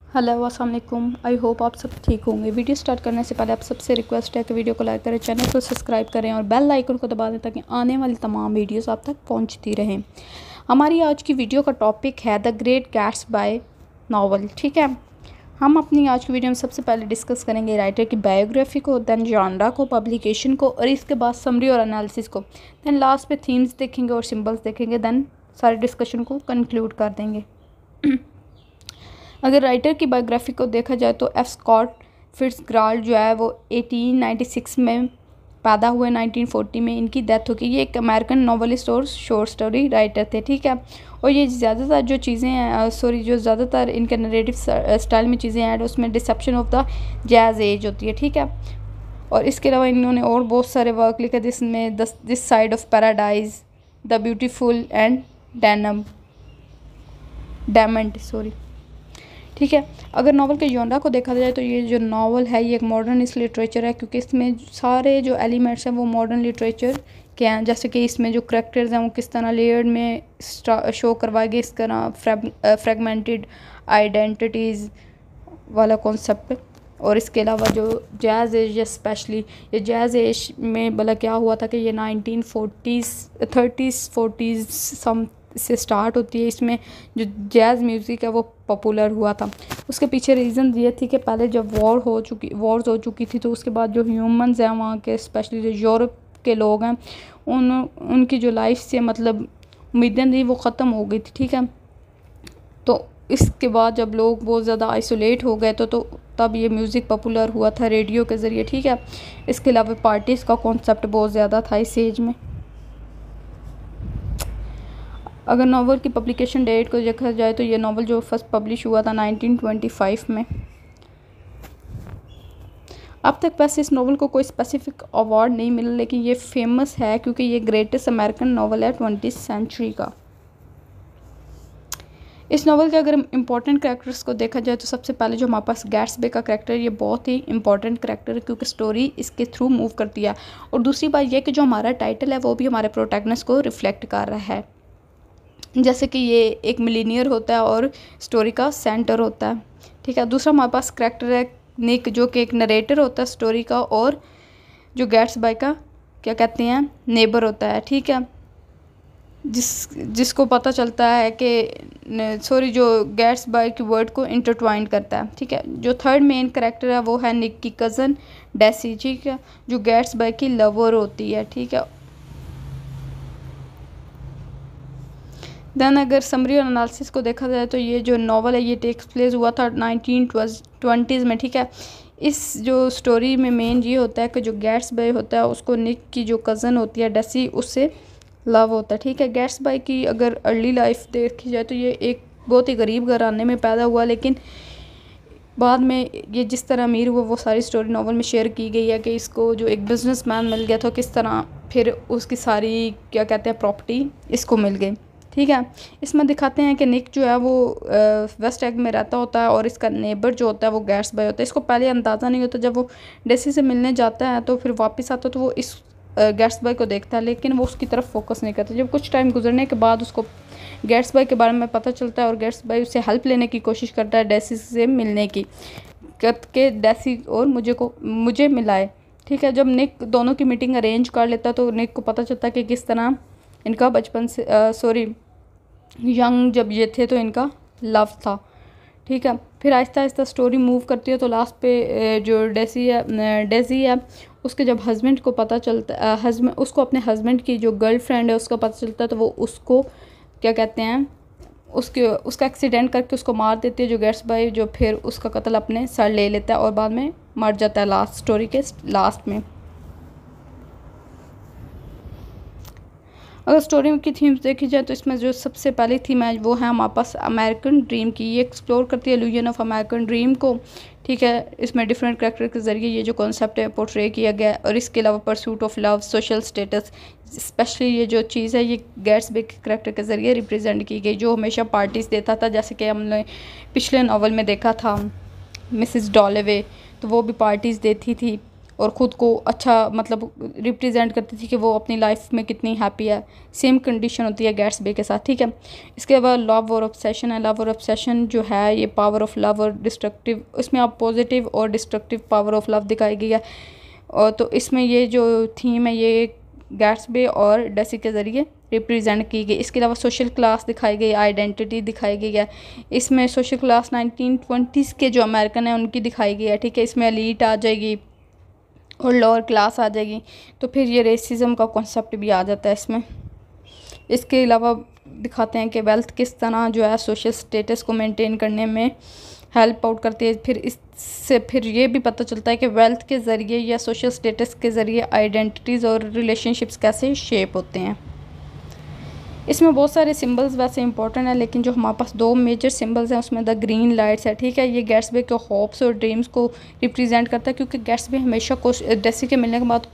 Hello अस्सलाम वालेकुम। I hope आप सब ठीक होंगे। वीडियो स्टार्ट करने से पहले आप सबसे रिक्वेस्ट है कि वीडियो को लाइक करें, चैनल को सब्सक्राइब करें और बेल आइकन को दबा दें ताकि आने वाली तमाम वीडियोस आप तक पहुंचती रहें। हमारी आज की वीडियो का टॉपिक है द ग्रेट गैट्सबी नावल। ठीक है, हम अपनी आज की वीडियो में सबसे पहले डिस्कस करेंगे राइटर की बायोग्राफी को, दैन जॉनरा को, पब्लिकेशन को और इसके बाद समरी और एनालिसिस को, दैन लास्ट पे थीम्स देखेंगे और सिम्बल्स देखेंगे, दैन सारे डिस्कशन को कंक्लूड कर देंगे। अगर राइटर की बायोग्राफी को देखा जाए तो एफ स्कॉट फिट्जगराल्ड जो है वो 1896 में पैदा हुए, 1940 में इनकी डेथ हो गई। ये एक अमेरिकन नॉवलिस्ट और शॉर्ट स्टोरी राइटर थे। ठीक है, और ये ज़्यादातर जो चीज़ें हैं जो ज़्यादातर इनके नरेटिव स्टाइल में चीज़ें ऐड उसमें deception of the jazz age होती है। ठीक है, और इसके अलावा इन्होंने और बहुत सारे वर्क लिखे जिसमें this side of paradise, the beautiful and diamond ठीक है, अगर नावल के जॉनरा को देखा जाए तो ये जो नावल है ये एक मॉडर्निस्ट लिटरेचर है, क्योंकि इसमें सारे जो एलिमेंट्स हैं वो मॉडर्न लिटरेचर के हैं। जैसे कि इसमें जो करैक्टर्स हैं वो किस तरह लेयर्ड में शो करवाए गए, इस तरह फ्रेगमेंटेड आइडेंटिटीज़ वाला कॉन्सेप्ट। और इसके अलावा जो जैज़ एज, स्पेशली ये जैज़ एज में भला क्या हुआ था कि ये 1940s 30s 40s सम से स्टार्ट होती है। इसमें जो जैज़ म्यूज़िक है वो पॉपुलर हुआ था। उसके पीछे रीज़न ये थी कि पहले जब वॉर्स हो चुकी थी तो उसके बाद जो ह्यूमंस हैं वहाँ के, स्पेशली जो यूरोप के लोग हैं, उनकी जो लाइफ से मतलब उम्मीदें थी वो ख़त्म हो गई थी। ठीक है, तो इसके बाद जब लोग बहुत ज़्यादा आइसोलेट हो गए तो तब ये म्यूज़िक पॉपुलर हुआ था रेडियो के ज़रिए। ठीक है, इसके अलावा पार्टीज़ का कॉन्सेप्ट बहुत ज़्यादा था इस एज में। अगर नावल की पब्लिकेशन डेट को देखा जाए तो ये नावल जो फर्स्ट पब्लिश हुआ था 1925 में। अब तक वैसे इस नावल को कोई स्पेसिफिक अवार्ड नहीं मिला, लेकिन ये फेमस है क्योंकि ये ग्रेटेस्ट अमेरिकन नावल है 20th सेंचुरी का। इस नावल के अगर इम्पॉर्टेंट कैरेक्टर्स को देखा जाए तो सबसे पहले जो हमारे पास गैट्सबी का कैरेक्टर है ये बहुत ही इंपॉर्टेंट कैरेक्टर है क्योंकि स्टोरी इसके थ्रू मूव करती है। और दूसरी बात यह कि जो हमारा टाइटल है वो भी हमारे प्रोटैगनिस्ट को रिफ्लेक्ट कर रहा है। जैसे कि ये एक मिलीनियर होता है और स्टोरी का सेंटर होता है। ठीक है, दूसरा हमारे पास करैक्टर है निक जो कि एक नरेटर होता है स्टोरी का, और जो गैट्सबी का क्या कहते हैं नेबर होता है। ठीक है, जिसको पता चलता है कि जो गैट्सबी की वर्ड को इंटरट्वाइन करता है। ठीक है, जो थर्ड मेन करैक्टर है वो है निक की कज़न डेसी। ठीक है, जो गैट्सबी की लवर होती है। ठीक है, दैन अगर समरी और एनालिसिस को देखा जाए तो ये जो नावल है ये टेक्स प्लेस हुआ था 1920s में। ठीक है, इस जो स्टोरी में मेन ये होता है कि जो गैट्सबी होता है उसको निक की जो कज़न होती है डेसी उससे लव होता है। ठीक है, गैट्सबी की अगर अर्ली लाइफ देखी जाए तो ये एक बहुत ही गरीब घराने में पैदा हुआ, लेकिन बाद में ये जिस तरह अमीर हुआ वो सारी स्टोरी नावल में शेयर की गई है कि इसको जो एक बिजनेसमैन मिल गया था किस तरह फिर उसकी सारी क्या कहते हैं प्रॉपर्टी इसको मिल गई। ठीक है, इसमें दिखाते हैं कि निक जो है वो वेस्ट एग में रहता होता है और इसका नेबर जो होता है वो गैट्सबी होता है। इसको पहले अंदाज़ा नहीं होता, जब वो डेसी से मिलने जाता है तो फिर वापस आता है तो वो इस गैट्सबी को देखता है लेकिन वो उसकी तरफ फोकस नहीं करता। जब कुछ टाइम गुजरने के बाद उसको गैट्सबी के बारे में पता चलता है और गैट्सबी उससे हेल्प लेने की कोशिश करता है डेसी से मिलने की, कि डेसी और मुझे मिलाए। ठीक है, जब निक दोनों की मीटिंग अरेंज कर लेता है तो निक को पता चलता है कि किस तरह इनका बचपन से यंग जब ये थे तो इनका लव था। ठीक है, फिर आहिस्ता आहिस्ता स्टोरी मूव करती है तो लास्ट पे जो डेजी है उसके जब हस्बैंड को पता चलता उसको अपने हस्बैंड की जो गर्लफ्रेंड है उसका पता चलता है तो वो उसको क्या कहते हैं उसका एक्सीडेंट करके उसको मार देती है जो गैट्सबी, जो फिर उसका कत्ल अपने सर ले लेता है और बाद में मर जाता है लास्ट स्टोरी के लास्ट में। अगर स्टोरी की थीम्स देखी जाए तो इसमें जो सबसे पहली थीम है वो है हमारे पास अमेरिकन ड्रीम की। ये एक्सप्लोर करती है इल्यूजन ऑफ अमेरिकन ड्रीम को। ठीक है, इसमें डिफरेंट कैरेक्टर के ज़रिए ये जो कॉन्सेप्ट है पोर्ट्रे किया गया है। और इसके अलावा pursuit of love, social status, specially ये जो चीज़ है ये गैट्सबी के कैरेक्टर के ज़रिए रिप्रेजेंट की गई, जो हमेशा पार्टीज़ देता था। जैसे कि हमने पिछले नावल में देखा था मिसेस डॉलेवे, तो वो भी पार्टीज़ देती थी और ख़ुद को अच्छा मतलब रिप्रेजेंट करती थी कि वो अपनी लाइफ में कितनी हैप्पी है। सेम कंडीशन होती है गैट्सबी के साथ, ठीक है। इसके बाद लव और ऑब्सेशन है। लव और ऑब्सेशन जो है ये पावर ऑफ लव और डिस्ट्रक्टिव, इसमें आप पॉजिटिव और डिस्ट्रक्टिव पावर ऑफ लव दिखाई गई है। और तो इसमें ये जो थीम है ये गैट्सबी और डेसी के ज़रिए रिप्रेजेंट की गई। इसके अलावा सोशल क्लास दिखाई गई, आइडेंटिटी दिखाई गई है। इसमें सोशल क्लास 1920s के जो अमेरिकन हैं उनकी दिखाई गई है, ठीक है। इसमें एलीट आ जाएगी और लोअर क्लास आ जाएगी, तो फिर ये रेसिज्म का कॉन्सेप्ट भी आ जाता है इसमें। इसके अलावा दिखाते हैं कि वेल्थ किस तरह जो है सोशल स्टेटस को मेंटेन करने में हेल्प आउट करती है। फिर इससे फिर ये भी पता चलता है कि वेल्थ के ज़रिए या सोशल स्टेटस के ज़रिए आइडेंटिटीज़ और रिलेशनशिप्स कैसे शेप होते हैं। इसमें बहुत सारे सिंबल्स वैसे इंपॉर्टेंट है, लेकिन जो हमारे पास दो मेजर सिंबल्स हैं उसमें द ग्रीन लाइट्स है, ठीक है। ये गैट्सबी के होप्स और ड्रीम्स को रिप्रेजेंट करता है, क्योंकि गैट्सबी हमेशा डेसी के मिलने के बाद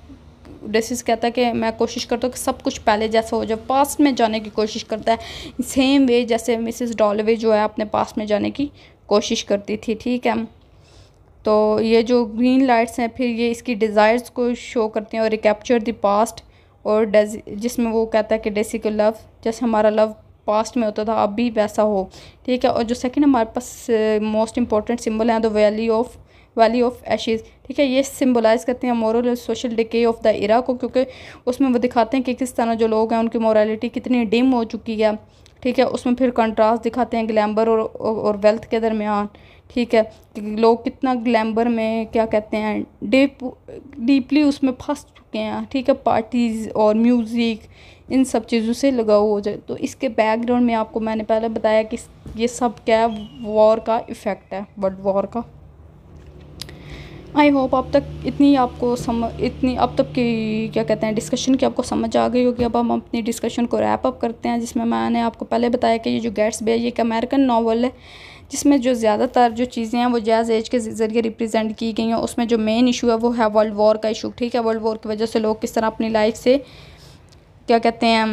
डेसी कहता है कि मैं कोशिश करता हूँ कि सब कुछ पहले जैसा हो जाए, पास्ट में जाने की कोशिश करता है सेम वे जैसे मिसेस डॉलवे जो है अपने पास्ट में जाने की कोशिश करती थी, ठीक है। तो ये जो ग्रीन लाइट्स हैं फिर ये इसकी डिज़ायर्स को शो करती हैं और रिकैप्चर द पास्ट, और जिसमें वो कहता है कि डेसी को लव जैसे हमारा लव पास्ट में होता था अब भी वैसा हो, ठीक है। और जो सेकंड हमारे पास मोस्ट इंपॉर्टेंट सिंबल है द वैली ऑफ एशेज़, ठीक है। ये सिम्बलाइज़ करते हैं मोरल और social decay of the era को, क्योंकि उसमें वो दिखाते हैं कि किस तरह जो लोग हैं उनकी मोरालिटी कितनी डिम हो चुकी है, ठीक है। उसमें फिर कंट्रास्ट दिखाते हैं ग्लैमर और वेल्थ के दरमियान, ठीक है, कि लोग कितना ग्लैमर में क्या कहते हैं डीपली उसमें फंस चुके हैं, ठीक है। पार्टीज़ और म्यूज़िक इन सब चीज़ों से लगाव हो जाए। तो इसके बैकग्राउंड में आपको मैंने पहले बताया कि ये सब क्या है, वॉर का इफ़ेक्ट है, वर्ल्ड वॉर का। आई होप अब तक इतनी अब तक की क्या कहते हैं डिस्कशन की आपको समझ आ गई होगी। अब हम अपनी डिस्कशन को रैप अप करते हैं, जिसमें मैंने आपको पहले बताया कि ये जो गैट्सबी है ये एक अमेरिकन नावल है, जिसमें जो ज़्यादातर जो चीज़ें हैं वो जैज़ एज के ज़रिए रिप्रेजेंट की गई हैं। उसमें जो मेन इशू है वो है वर्ल्ड वॉर का इशू, ठीक है। वर्ल्ड वॉर की वजह से लोग किस तरह अपनी लाइफ से क्या कहते हैं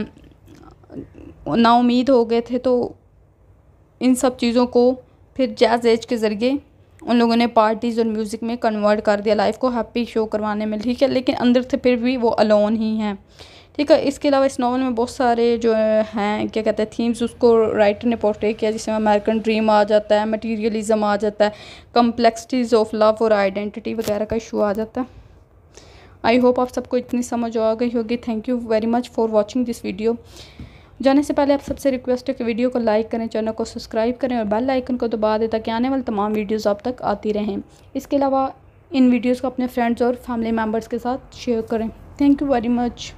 नाउम्मीद हो गए थे, तो इन सब चीज़ों को फिर जैज़ एज के ज़रिए उन लोगों ने पार्टीज़ और म्यूज़िक में कन्वर्ट कर दिया लाइफ को हैप्पी शो करवाने में, ठीक है। लेकिन अंदर से फिर भी वो अलोन ही हैं, ठीक है। इसके अलावा इस नावल में बहुत सारे जो हैं क्या कहते हैं थीम्स उसको राइटर ने पोर्ट्रे किया, जिसमें अमेरिकन ड्रीम आ जाता है, मटीरियलिज्म आ जाता है, कम्प्लेक्सिटीज़ ऑफ लव और आइडेंटिटी वगैरह का इशू आ जाता है। आई होप आप सबको इतनी समझ आ गई होगी। Thank you very much for watching this video. जाने से पहले आप सबसे रिक्वेस्ट है कि वीडियो को लाइक करें, चैनल को सब्सक्राइब करें और बेल आइकन को दबा दें ताकि आने वाली तमाम वीडियोस आप तक आती रहें। इसके अलावा इन वीडियोस को अपने फ्रेंड्स और फैमिली मेम्बर्स के साथ शेयर करें। Thank you very much.